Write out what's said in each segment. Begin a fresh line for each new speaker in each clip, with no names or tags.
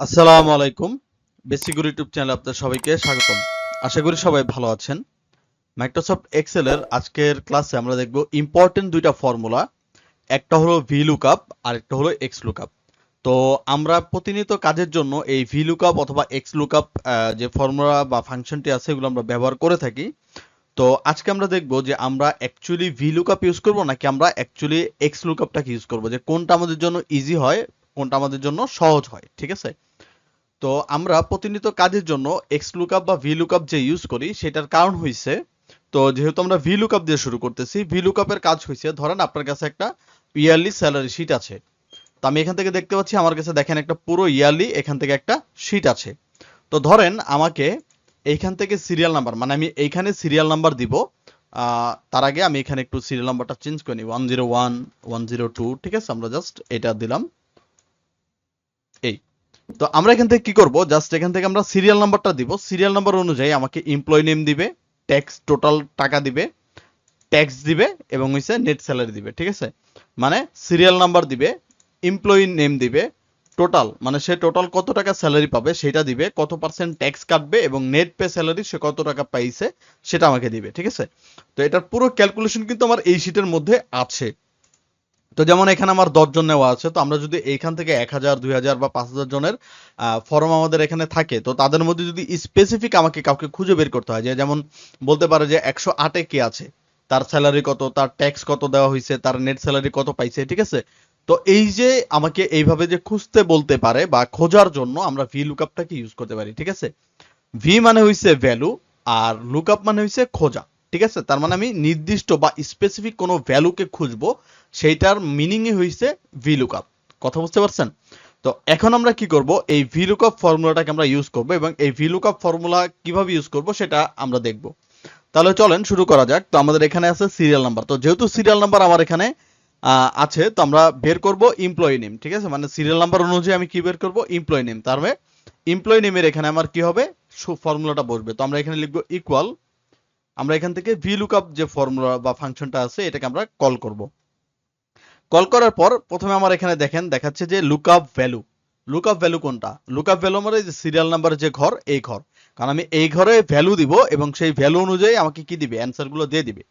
আসসালামু আলাইকুম। বেসিক গুরু ইউটিউব চ্যানেলে আপনাদের সবাইকে স্বাগতম। আশা করি সবাই ভালো আছেন। মাইক্রোসফট এক্সেল এর আজকের ক্লাসে আমরা দেখব ইম্পর্টেন্ট দুইটা ফর্মুলা। একটা হলো VLOOKUP আর একটা হলো XLOOKUP। তো আমরা প্রতিনিয়ত কাজের জন্য এই VLOOKUP অথবা XLOOKUP যে ফর্মুলা বা ফাংশনটি আছে এগুলো আমরা ব্যবহার করে থাকি। তো আজকে আমরা দেখব যে আমরা অ্যাকচুয়ালি VLOOKUP ইউজ করব নাকি আমরা অ্যাকচুয়ালি XLOOKUPটাকে ইউজ করব, যে কোনটা আমাদের জন্য ইজি হয়, কোনটা আমাদের জন্য সহজ হয়। ঠিক আছে? তো আমরা প্রতিনিয়ত কাজের জন্য এক্স লুকআপ বা ভি লুকআপ যে ইউজ করি সেটার কারণ হইছে, তো যেহেতু আমরা ভি লুকআপ দিয়ে শুরু করতেছি, ভি লুকআপের কাজ হইছে, ধরেন আপনার কাছে একটা ইয়ারলি স্যালারি শিট আছে। তো আমি এখান থেকে দেখতে পাচ্ছি আমার কাছে দেখেন একটা পুরো ইয়ারলি এখান থেকে একটা শিট আছে। তো ধরেন আমাকে এইখান থেকে সিরিয়াল নাম্বার, মানে আমি এইখানে সিরিয়াল নাম্বার দিব। তার আগে আমি এখানে একটু সিরিয়াল নাম্বারটা চেঞ্জ করে নিই, 101 102। ঠিক আছে, আমরা জাস্ট এটা দিলাম। এই, তো আমরা এখান থেকে কি করব, জাস্ট এখান থেকে আমরা সিরিয়াল নাম্বারটা দিব। সিরিয়াল নাম্বার অনুযায়ী আমাকে এমপ্লয়ি নেম দিবে, ট্যাক্স টোটাল টাকা দিবে, ট্যাক্স দিবে এবং হইছে নেট স্যালারি দিবে। ঠিক আছে, মানে সিরিয়াল নাম্বার দিবে, এমপ্লয়ি নেম দিবে, টোটাল মানে সে টোটাল কত টাকা স্যালারি পাবে সেটা দিবে, কত পার্সেন্ট ট্যাক্স কাটবে এবং নেট পে স্যালারি সে কত টাকা পাইছে সেটা আমাকে দিবে। ঠিক আছে, তো এটার পুরো ক্যালকুলেশন কিন্তু আমার এই শিটের মধ্যে আছে। তো যেমন এখানে আমার 10 জন নেওয়া আছে, তো আমরা যদি এইখান থেকে 1000 2000 বা 5000 জনের ফর্ম আমাদের এখানে থাকে, তো তাদের মধ্যে যদি স্পেসিফিক আমাকে কাউকে খুঁজে বের করতে হয়, যে যেমন বলতে পারে যে 108-এ কে আছে, তার স্যালারি কত, তার ট্যাক্স কত দেওয়া হয়েছে, তার নেট স্যালারি কত পাইছে। ঠিক আছে, তো এই যে আমাকে এইভাবে যে খুঁজতে বলতে পারে বা খোঁজার জন্য আমরা ভি লুকআপটাকে ইউজ করতে পারি। ঠিক আছে, ভি মানে হইছে ভ্যালু আর লুকআপ মানে হইছে খোঁজা। ঠিক আছে, তার মানে আমি নির্দিষ্ট বা স্পেসিফিক কোনো ভ্যালুকে খুঁজবো, সেইটার মিনিংই হইছে ভি লুকআপ। কথা বুঝতে পারছেন? তো এখন আমরা কি করব, এই ভি লুকআপ ফর্মুলাটাকে আমরা ইউজ করব এবং এই ভি লুকআপ ফর্মুলা কিভাবে ইউজ করব সেটা আমরা দেখব। তাহলে চলেন শুরু করা যাক। তো আমাদের এখানে আছে সিরিয়াল নাম্বার, তো যেহেতু সিরিয়াল নাম্বার আমার এখানে আছে, তো আমরা বের করব এমপ্লয়ি নেম। ঠিক আছে, মানে সিরিয়াল নাম্বার অনুযায়ী আমি কি বের করব, এমপ্লয়ি নেম। তার মানে এমপ্লয়ি নেমের এখানে আমার কি হবে, ফর্মুলাটা বসবে। তো আমরা এখানে লিখবো ইকুয়াল, আমরা এখান থেকে ভি লুকআপ যে ফর্মুলা বা ফাংশনটা আছে এটাকে আমরা কল করব। কল করার পর প্রথমে আমার এখানে দেখেন দেখাচ্ছে যে লুকআপ ভ্যালু। লুকআপ ভ্যালু কোনটা? লুকআপ ভ্যালু মানে যে সিরিয়াল নাম্বার যে ঘর, এই ঘর। কারণ আমি এই ঘরে ভ্যালু দিব এবং সেই ভ্যালু অনুযায়ী আমাকে কি দিবে, অ্যান্সার গুলো দিয়ে দিবে।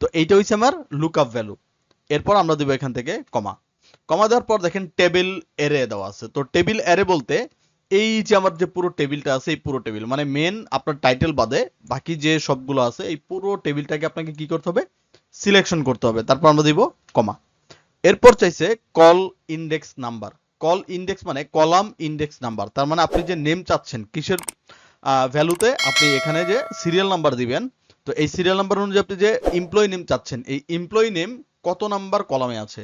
তো এইটা হচ্ছে আমার লুকআপ ভ্যালু। এরপর আমরা দিব এখান থেকে কমা। কমা দেওয়ার পর দেখেন টেবিল অ্যারে দেওয়া আছে। তো টেবিল অ্যারে বলতে এই যে আমার যে পুরো টেবিলটা আছে, এই পুরো টেবিল মানে মেন আপনার টাইটেল বাদে বাকি যে সবগুলো আছে এই পুরো টেবিলটাকে আপনাকে কি করতে হবে, সিলেকশন করতে হবে। তারপর আমরা দিব কমা। এরপর চাইছে call index number. Call index মানে কলাম ইন্ডেক্স নাম্বার। তার মানে আপনি যে নেম চাচ্ছেন কিসের ভ্যালুতে, আপনি এখানে যে সিরিয়াল নাম্বার দিবেন। তো এই সিরিয়াল নাম্বার অনুযায়ী আপনি যে এমপ্লয়ি নেম চাচ্ছেন, এই এমপ্লয়ি নেম কত নাম্বার কলামে আছে।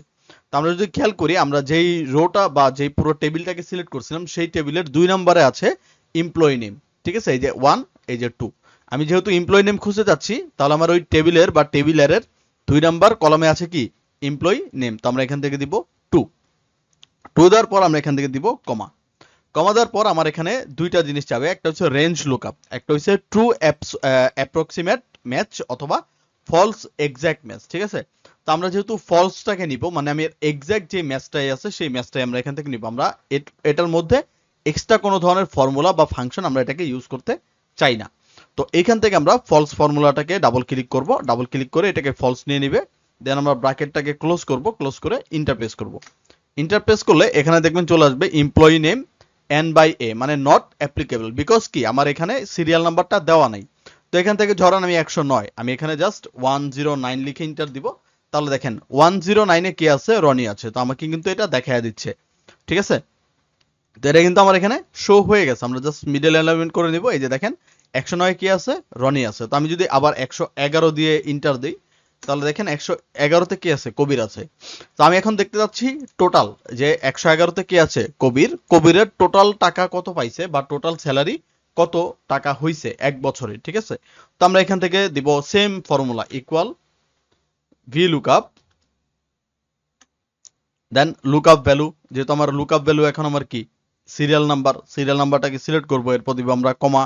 তো আমরা যদি খেয়াল করি, আমরা যেই রোটা বা যেই পুরো টেবিলটাকে সিলেক্ট করছিলাম সেই টেবিলের 2 নম্বরে আছে এমপ্লয়ি নেম। ঠিক আছে, এই যে 1, এই যে 2। আমি যেহেতু এমপ্লয়ি নেম খুঁজে যাচ্ছি, তাহলে আমার ওই টেবিলের বা টেবিলের 2 নাম্বার কলামে আছে কি, এমপ্লয়ি নেম। তো আমরা এখান থেকে দিব 2। 2 দেওয়ার পর আমরা এখান থেকে দিব কমা। কমা দেওয়ার পর আমার এখানে দুইটা জিনিস চাবে, একটা হচ্ছে রেঞ্জ লুকআপ, একটা হচ্ছে ট্রু অ্যাপ্রক্সিমেট ম্যাচ অথবা ফলস এক্সাক্ট ম্যাচ। ঠিক আছে, তো আমরা যেহেতু ফলসটাকে নিব, মানে আমি এক্সাক্ট যে ম্যাচটাই আছে সেই ম্যাচটাই আমরা এখান থেকে নিব। আমরা এটার মধ্যে এক্সট্রা কোনো ধরনের ফর্মুলা বা ফাংশন আমরা এটাকে ইউজ করতে চাই না। তো এইখান থেকে আমরা ফলস ফর্মুলাটাকে ডাবল ক্লিক করব, ডাবল ক্লিক করে এটাকে ফলস নিয়ে নিবে। দেন আমরা ব্র্যাকেটটাকে ক্লোজ করব, ক্লোজ করে ইন্টারপ্রেস করব। ইন্টারপ্রেস করলে এখানে দেখবেন চলে আসবে এমপ্লয়ি নেম এন বাই এ, মানে নট অ্যাপ্লিকেবল। বিকজ কি, আমার এখানে সিরিয়াল নাম্বারটা দেওয়া নাই। তো এখান থেকে ধরেন আমি 109, আমি এখানে জাস্ট 109 লিখে ইন্টার দিব। তাহলে দেখেন 109-এ কি আছে, রনি আছে। তো আমাকে কিন্তু এটা দেখায় দিচ্ছে। ঠিক আছে, তো এটা কিন্তু আমার এখানে শো হয়ে গেছে। আমরা জাস্ট মিডল অ্যালাইনমেন্ট করে নিব। এই যে দেখেন 109 কি আছে, রনি আছে। তো আমি যদি আবার 111 দিয়ে ইন্টার দিই, তাহলে দেখেন 111-তে কি আছে, কবির আছে। তো আমি এখন দেখতে যাচ্ছি টোটাল, যে 111-তে কি আছে, কবির। কবিরের টোটাল টাকা কত পাইছে বা টোটাল স্যালারি কত টাকা হইছে এক বছরে। ঠিক আছে, তো আমরা এখান থেকে দিব same formula, equal V lookup, then lookup value. যেহেতু আমার লুকআপ ভ্যালু এখন আমার কি, সিরিয়াল নাম্বার, সিরিয়াল নাম্বারটাকে সিলেক্ট করব। এরপর দিব আমরা কমা,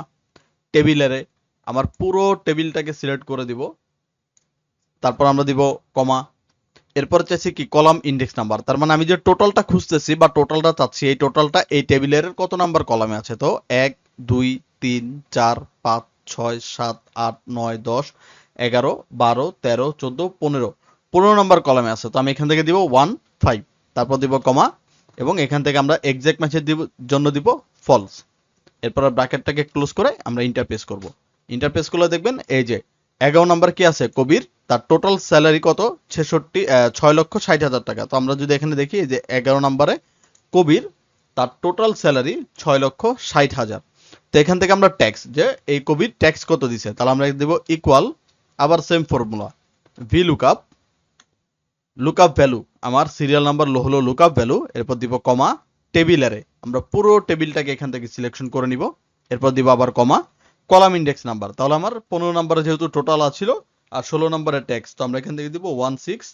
টেবিলেরে আমার পুরো টেবিলটাকে সিলেক্ট করে দিব। তারপর আমরা দিব কমা। এরপর চাইছি কি কলাম ইন্ডেক্স নাম্বার, তার মানে আমি যে টোটালটা খুঁজতেছি বা টোটালটা চাচ্ছি এই টোটালটা এই টেবিলের কত নাম্বার কলামে আছে। তো 1 2 3 4 5 6 7 8 9 10 11 12 13 14 15 নাম্বার কলামে আছে। তো আমি এখান থেকে দিব 1 5, তারপর দিব কমা, এবং এখান থেকে আমরা এক্সাক্ট ম্যাচের জন্য দিব ফলস। এরপর ব্র্যাকেটটাকে ক্লোজ করে আমরা ইন্টারপ্রেস করব। ইন্টারপ্রেস করলে দেখবেন এই যে 11 নাম্বার কি আছে কবির, তার টোটাল স্যালারি কত 6,60,000 টাকা। তো আমরা যদি এখানে দেখি এই যে 11 নাম্বারে কবির তার টোটাল স্যালারি 6,60,000। তো এখান থেকে আমরা ট্যাক্স, যে এই কবির ট্যাক্স কত দিছে, তাহলে আমরা দেব ইকুয়াল, আবার same formula V lookup, lookup value আমার সিরিয়াল নাম্বার হলো লুকআপ ভ্যালু, এরপর দিব কমা, টেবিলারে আমরা পুরো টেবিলটাকে এখান থেকে সিলেকশন করে নিব, এরপর দিব আবার কমা, কলাম ইন্ডেক্স নাম্বার, তাহলে আমার 15 নাম্বারে যেহেতু টোটাল আছিল আর 16 নাম্বারের ট্যাক্স, তো আমরা এখান থেকে দিব 16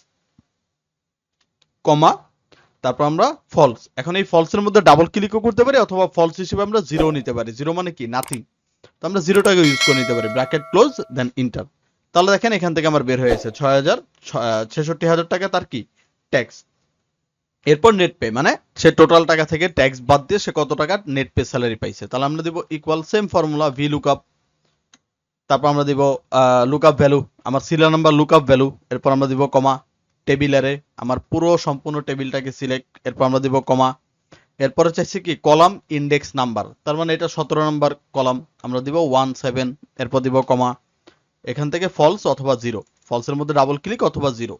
কমা, তারপর আমরা ফলস। এখন এই ফলসের মধ্যে ডাবল ক্লিকও করতে পারি অথবা ফলস হিসেবে আমরা জিরো নিতে পারি। জিরো মানে কি নাথিং, তো আমরা জিরোটাকে ইউজ করে নিতে পারি। Bracket close then enter. তাহলে দেখেন এখান থেকে আমার বের হয়েছে 6,66,000 টাকা তার কি ট্যাক্স। এরপর নেট পে, মানে সে টোটাল টাকা থেকে ট্যাক্স বাদ দিয়ে সে কত টাকা নেট পে স্যালারি পাইছে। তাহলে আমরা দিব equal same formula V lookup, তারপর আমরা দিব লুকআপ ভ্যালু, আমার সিরিয়াল নাম্বার লুকআপ ভ্যালু, এরপর আমরা দিব কমা, টেবিলারে আমার পুরো সম্পূর্ণ টেবিলটাকে সিলেক্ট, এরপর আমরা দিব কমা, এরপরে চাইছি কি কলাম ইন্ডেক্স নাম্বার, তার মানে এটা 17 নাম্বার কলাম, আমরা দিব 17, এরপর দিব কমা, এখান থেকে ফলস অথবা জিরো, ফলসের মধ্যে ডাবল ক্লিক অথবা জিরো,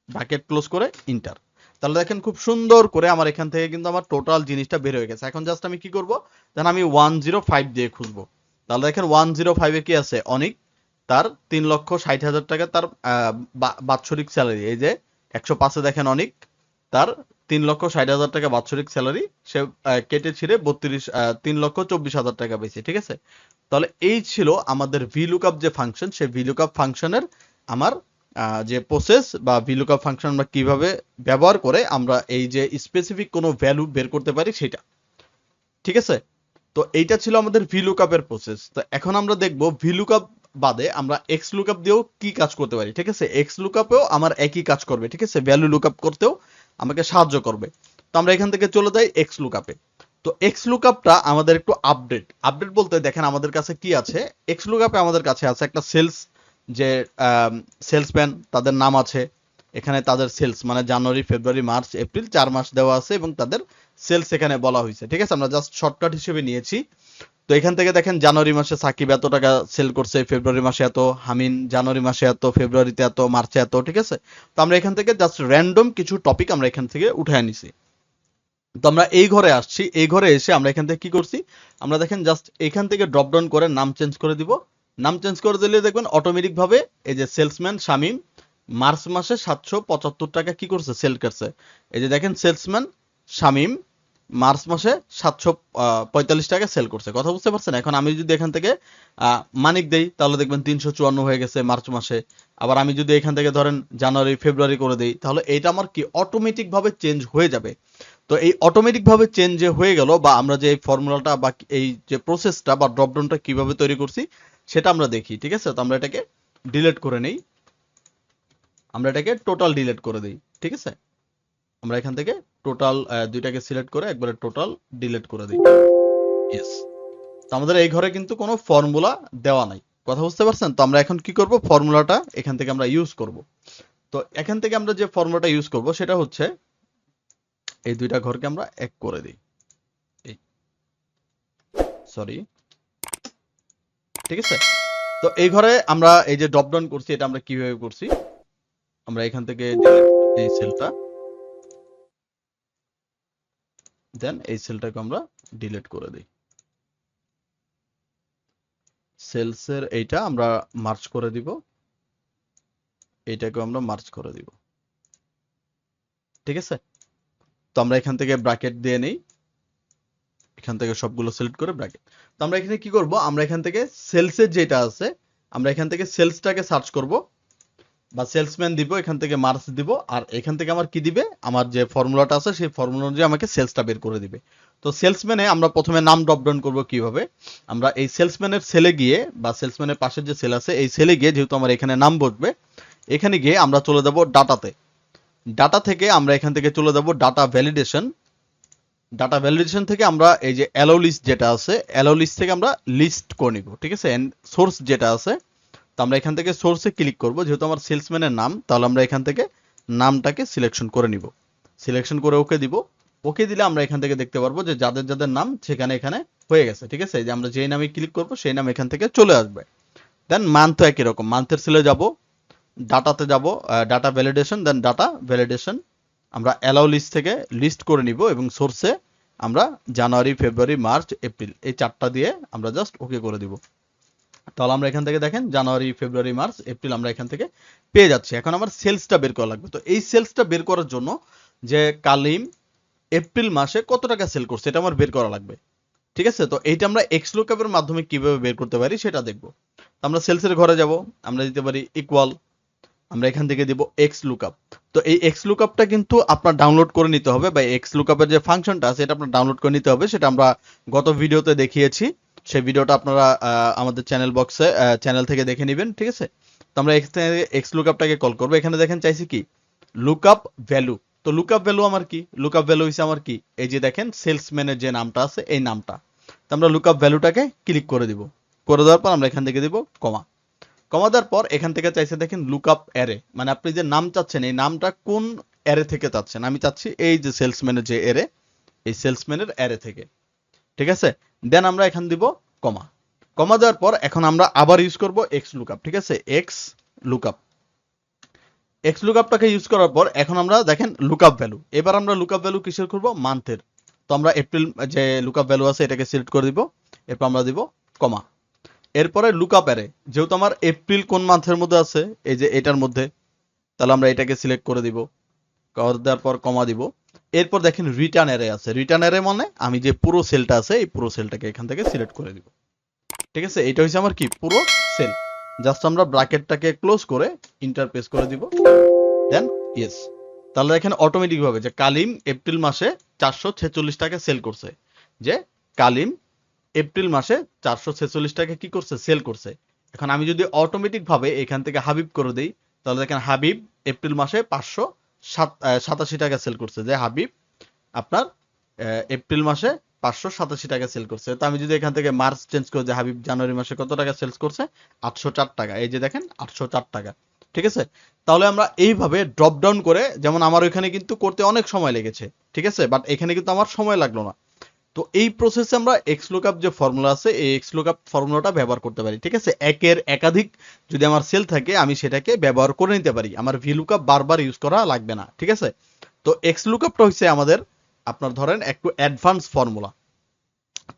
ব্র্যাকেট ক্লোজ করে ইন্টার। তাহলে দেখেন খুব সুন্দর করে আমার এখান থেকে কিন্তু আমার টোটাল জিনিসটা বের হয়ে গেছে। এখন জাস্ট আমি কি করব, দেন আমি 105 দিয়ে খুঁজবো। তাহলে দেখেন 105 এ কি আছে অনেক, তার 3,60,000 টাকা তার বাৎসরিক স্যালারি। এই যে 105-এ দেখেন অনেক তার 3,60,000 টাকা বাৎসরিক স্যালারি, সে কেটে ছিঁড়ে 3,24,000 টাকা পেয়েছে। ঠিক আছে, তাহলে এই ছিল আমাদের ভিলুকআপ যে ফাংশন, সেই ভিলুকআপ ফাংশনের আমার যে প্রসেস বা ভিলুকআপ ফাংশন আমরা কিভাবে ব্যবহার করে আমরা এই যে স্পেসিফিক কোনো ভ্যালু বের করতে পারি সেটা। ঠিক আছে, তো এইটা ছিল আমাদের ভিলুকআপের প্রসেস। তো এখন আমরা দেখব ভিলুকআপ বাদে আমরা এক্স লুকআপ দিয়েও কি কাজ করতে পারি। ঠিক আছে, এক্স লুকআপেও আমার একই কাজ করবে। ঠিক আছে, ভ্যালু লুকআপ করতেও আমাকে সাহায্য করবে। তো আমরা এখান থেকে চলে যাই এক্স লুকআপে। তো এক্স লুকআপটা আমাদের একটু আপডেট বলতে দেখেন আমাদের কাছে কি আছে। এক্স লুকআপে আমাদের কাছে আছে একটা সেলস, যে সেলসম্যান তাদের নাম আছে এখানে, তাদের সেলস মানে জানুয়ারি ফেব্রুয়ারি মার্চ এপ্রিল 4 মাস দেওয়া আছে এবং তাদের সেলস এখানে বলা হয়েছে। ঠিক আছে, আমরা জাস্ট শর্টকাট হিসেবে নিয়েছি। তো এখান থেকে দেখেন জানুয়ারি মাসে সাকিব এত টাকা সেল করছে, ফেব্রুয়ারি মাসে এত, হামিন জানুয়ারি মাসে এত, ফেব্রুয়ারিতে এত, মার্চে এত। ঠিক আছে, তো আমরা এখান থেকে জাস্ট র্যান্ডম কিছু টপিক আমরা এখান থেকে উঠে নিছি। তো আমরা এই ঘরে আসছি, এই ঘরে এসে আমরা এখান থেকে কি করছি, আমরা দেখেন জাস্ট এখান থেকে ড্রপ ডাউন করে নাম চেঞ্জ করে দিব। নাম চেঞ্জ করে দিলে দেখবেন অটোমেটিক ভাবে এই যে সেলসম্যান শামীম মার্চ মাসে 775 টাকা কি করছে সেল করছে। এই যে দেখেন সেলসম্যান শামীম মার্চ মাসে 745 টাকা সেল করছে। কথা বুঝতে পারছেন? এখন আমি যদি এখান থেকে মানিক দেই তাহলে দেখবেন 354 হয়ে গেছে মার্চ মাসে। আবার আমি যদি এখান থেকে ধরেন জানুয়ারি ফেব্রুয়ারি করে দেই তাহলে এটা আমার কি অটোমেটিক ভাবে চেঞ্জ হয়ে যাবে। তো এই অটোমেটিক ভাবে চেঞ্জ যে হয়ে গেল, বা আমরা যে এই ফর্মুলাটা বা এই যে প্রসেসটা বা ড্রপডাউনটা কিভাবে তৈরি করছি সেটা আমরা দেখি। ঠিক আছে, তো আমরা এটাকে ডিলিট করে নেই, আমরা এটাকে টোটাল ডিলিট করে দিই। ঠিক আছে, আমরা এখান থেকে টোটাল দুইটাকে সিলেক্ট করে একবারে টোটাল ডিলিট করে দিই। ইয়েস, তো আমাদের এই ঘরে কিন্তু কোনো ফর্মুলা দেওয়া নাই। কথা বুঝতে পারছেন? তো আমরা এখন কি করব, ফর্মুলাটা এখান থেকে আমরা ইউজ করব। তো এখান থেকে আমরা যে ফর্মুলাটা ইউজ করব সেটা হচ্ছে এই দুইটা ঘরকে আমরা এক করে দিই। সরি, ঠিক আছে। তো এই ঘরে আমরা এই যে ড্রপ ডাউন করছি এটা আমরা কিভাবে করছি, আমরা এখান থেকে এই সেলটা, দেন এই সেলটাকে আমরা ডিলিট করে দিই। সেলসের এইটা আমরা মার্চ করে দিব, এইটাকে আমরা মার্চ করে দিব। ঠিক আছে, তো আমরা এখান থেকে ব্র্যাকেট দিয়ে নেই, এখান থেকে সবগুলো সিলেক্ট করে ব্র্যাকেট। তো আমরা এখানে কি করব, আমরা এখান থেকে সেলসের যেটা আছে আমরা এখান থেকে সেলসটাকে সার্চ করব বা সেলসম্যান দিব, এখান থেকে মার্চ দিব, আর এখান থেকে আমার কি দিবে, আমার যে ফর্মুলাটা আছে সেই ফর্মুলা অনুযায়ী আমাকে সেলসটা বের করে দিবে। তো সেলসম্যানে আমরা প্রথমে নাম ড্রপ ডাউন করব কিভাবে, আমরা এই সেলসম্যানের সেলে গিয়ে বা সেলসম্যানের পাশের যে সেল আছে এই সেলে গিয়ে, যেহেতু আমার এখানে নাম বসবে, এখানে গিয়ে আমরা চলে যাব ডাটাতে। ডাটা থেকে আমরা এখান থেকে চলে যাব ডাটা ভ্যালিডেশন। ডাটা ভ্যালিডেশন থেকে আমরা এই যে অ্যালো লিস্ট যেটা আছে, অ্যালো লিস্ট থেকে আমরা লিস্ট করে নিব, ঠিক আছে। এন্ড সোর্স যেটা আছে, তো আমরা এখান থেকে সোর্সে ক্লিক করব। যেহেতু আমার সেলসম্যানের নাম, তাহলে আমরা এখান থেকে নামটাকে সিলেকশন করে নিব। সিলেকশন করে ওকে দিব। ওকে দিলে আমরা এখান থেকে দেখতে পারবো যে যাদের যাদের নাম সেখানে এখানে হয়ে গেছে, ঠিক আছে। যে আমরা যেই নামে ক্লিক করব সেই নাম এখান থেকে চলে আসবে। দেন মান্থ একই রকম, মান্থের সেলে যাব, ডাটাতে যাব, data validation, then data validation আমরা অ্যালাউ লিস্ট থেকে লিস্ট করে নিব এবং সোর্সে আমরা জানুয়ারি, ফেব্রুয়ারি, মার্চ, এপ্রিল এই চারটা দিয়ে আমরা জাস্ট ওকে করে দিব। তাহলে আমরা এখান থেকে দেখেন জানুয়ারি, ফেব্রুয়ারি, মার্চ, এপ্রিল আমরা এখান থেকে পেয়ে যাচ্ছি। এখন আমার সেলসটা বের করা লাগবে। তো এই সেলসটা বের করার জন্য যে কালিম এপ্রিল মাসে কত টাকা সেল করছে এটা আমার বের করা লাগবে, ঠিক আছে। তো এইটা আমরা এক্স লুকআপের মাধ্যমে কিভাবে বের করতে পারি সেটা দেখব। আমরা সেলসের ঘরে যাব, আমরা দিতে পারি ইকুয়াল, আমরা এখান থেকে দিব এক্স লুকআপ। তো এই এক্স লুকআপটা কিন্তু আপনার ডাউনলোড করে নিতে হবে, বা এক্স লুকআপের যে ফাংশনটা আছে এটা আপনার ডাউনলোড করে নিতে হবে। সেটা আমরা গত ভিডিওতে দেখিয়েছি, সেই ভিডিওটা আপনারা আমাদের চ্যানেল বক্সে চ্যানেল থেকে দেখে নেবেন, ঠিক আছে। তো আমরা এক্স লুকআপটাকে কল করবো। এখানে দেখেন চাইছি কি লুকআপ ভ্যালু। তো লুকআপ ভ্যালু আমার কি, লুকআপ ভ্যালু হইছে আমার কি, এই যে দেখেন সেলসম্যানের যে নামটা আছে এই নামটা। তো আমরা লুকআপ ভ্যালুটাকে ক্লিক করে দিব। করে দেওয়ার পর আমরা এখান থেকে দিব কমা। কমা দেওয়ার পর এখান থেকে চাইছে দেখেন লুকআপ অ্যারে, মানে আপনি যে নাম চাচ্ছেন এই নামটা কোন অ্যারে থেকে চাচ্ছেন। আমি চাচ্ছি এই যে সেলসম্যানের যে অ্যারে, এই সেলসম্যানের অ্যারে থেকে, ঠিক আছে। দেন আমরা এখান দিব কমা। কমা দেওয়ার পর এখন আমরা আবার ইউজ করব এক্স লুকআপ, ঠিক আছে। এক্স লুকআপ, এক্স লুকআপটাকে ইউজ করার পর এখন আমরা দেখেন লুকআপ ভ্যালু। এবার আমরা লুকআপ ভ্যালু কিসের করব, মান্থের। তো আমরা এপ্রিল যে লুকআপ ভ্যালু আছে এটাকে সিলেক্ট করে দিব। এরপর আমরা দিব কমা। এরপরে লুকআপ অ্যারে, যেহেতু আমার এপ্রিল কোন মান্থের মধ্যে আছে, এই যে এটার মধ্যে, তাহলে আমরা এটাকে সিলেক্ট করে দিব। করে দেওয়ার পর কমা দিব। এরপর দেখেন রিটার্ন অ্যারে আছে। রিটার্ন অ্যারে মানে আমি যে পুরো সেলটা আছে এই পুরো সেলটাকে এখান থেকে সিলেক্ট করে দিব, ঠিক আছে। এটা হচ্ছে আমার কি পুরো সেল। জাস্ট আমরা ব্র্যাকেটটাকে ক্লোজ করে ইন্টার প্রেস করে দিব, দেন ইয়েস। তাহলে দেখেন অটোমেটিক ভাবে যে কালিম এপ্রিল মাসে 446 টাকা সেল করছে, যে কালিম এপ্রিল মাসে 446 টাকা কি করছে, সেল করছে। এখন আমি যদি অটোমেটিক ভাবে এখান থেকে হাবিব করে দেই, তাহলে দেখেন হাবিব এপ্রিল মাসে 587 টাকা সেল করছে, যে হাবিব আপনার এপ্রিল মাসে 587 টাকা সেল করছে। তো আমি যদি এখান থেকে মার্চ চেঞ্জ করে দিই, হাবিব জানুয়ারি মাসে কত টাকা সেলস করছে, 804 টাকা, এই যে দেখেন 804 টাকা, ঠিক আছে। তাহলে আমরা এইভাবে ড্রপ ডাউন করে, যেমন আমার ওইখানে কিন্তু করতে অনেক সময় লেগেছে, ঠিক আছে, বাট এখানে কিন্তু আমার সময় লাগলো না। তো এই প্রসেসে আমরা এক্স লুকআপ যে ফর্মুলা আছে এই এক্স লুকআপ ফর্মুলাটা ব্যবহার করতে পারি, ঠিক আছে। একের একাধিক যদি আমার সেল থাকে আমি সেটাকে ব্যবহার করে নিতে পারি, আমার ভি লুকআপ বারবার ইউজ করা লাগবে না, ঠিক আছে। তো এক্স লুকআপটা হচ্ছে আমাদের আপনার ধরেন একটু অ্যাডভান্স ফর্মুলা।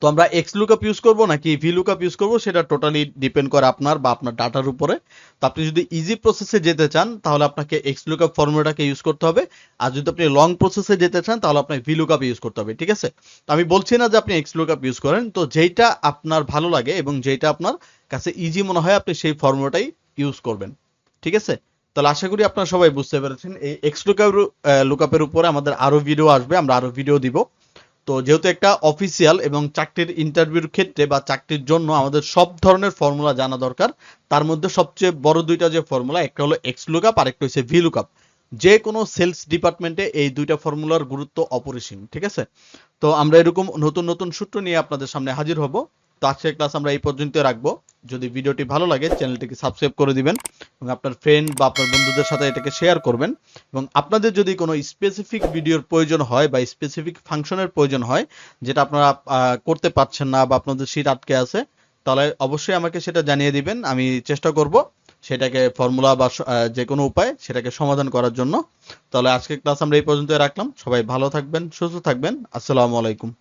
তো আমরা এক্স লুকআপ ইউজ করব নাকি ভি লুকআপ ইউজ করব সেটা টোটালি ডিপেন্ড করে আপনার বা আপনার ডাটার উপরে। তো আপনি যদি ইজি প্রসেসে যেতে চান তাহলে আপনাকে এক্স লুকআপ ফর্মুলাটাকে ইউজ করতে হবে, আর যদি আপনি লং প্রসেসে যেতে চান তাহলে আপনাকে ভি লুকআপ ইউজ করতে হবে, ঠিক আছে। তো আমি বলছি না যে আপনি এক্স লুকআপ ইউজ করেন, তো যেইটা আপনার ভালো লাগে এবং যেইটা আপনার কাছে ইজি মনে হয় আপনি সেই ফর্মুলাটাই ইউজ করবেন, ঠিক আছে। তাহলে আশা করি আপনারা সবাই বুঝতে পেরেছেন। এই এক্স লুকআপের উপরে আমাদের আরো ভিডিও আসবে, আমরা আরো ভিডিও দিব। তো যেহেতু একটা অফিসিয়াল এবং চাকরির ইন্টারভিউর ক্ষেত্রে বা চাকরির জন্য আমাদের সব ধরনের ফর্মুলা জানা দরকার। তার মধ্যে সবচেয়ে বড় দুইটা যে ফর্মুলা, একটা হলো এক্স লুকআপ আর একটা হচ্ছে ভি লুকআপ। যে কোনো সেলস ডিপার্টমেন্টে এই দুইটা ফর্মুলার গুরুত্ব অপরিসীম, ঠিক আছে। তো আমরা এরকম নতুন নতুন সূত্র নিয়ে আপনাদের সামনে হাজির হব। তো আজকের ক্লাস আমরা এই পর্যন্ত রাখবো। যদি ভিডিওটি ভালো লাগে চ্যানেলটিকে সাবস্ক্রাইব করে দিবেন এবং আপনার ফ্রেন্ড বা আপনার বন্ধুদের সাথে এটাকে শেয়ার করবেন। এবং আপনাদের যদি কোনো স্পেসিফিক ভিডিওর প্রয়োজন হয় বা স্পেসিফিক ফাংশনের প্রয়োজন হয় যেটা আপনারা করতে পারছেন না বা আপনাদের শীট আটকে আছে, তাহলে অবশ্যই আমাকে সেটা জানিয়ে দিবেন। আমি চেষ্টা করব সেটাকে ফর্মুলা বা যে কোনো উপায় সেটাকে সমাধান করার জন্য। তাহলে আজকের ক্লাস আমরা এই পর্যন্ত রাখলাম। সবাই ভালো থাকবেন, সুস্থ থাকবেন। আসসালামু আলাইকুম।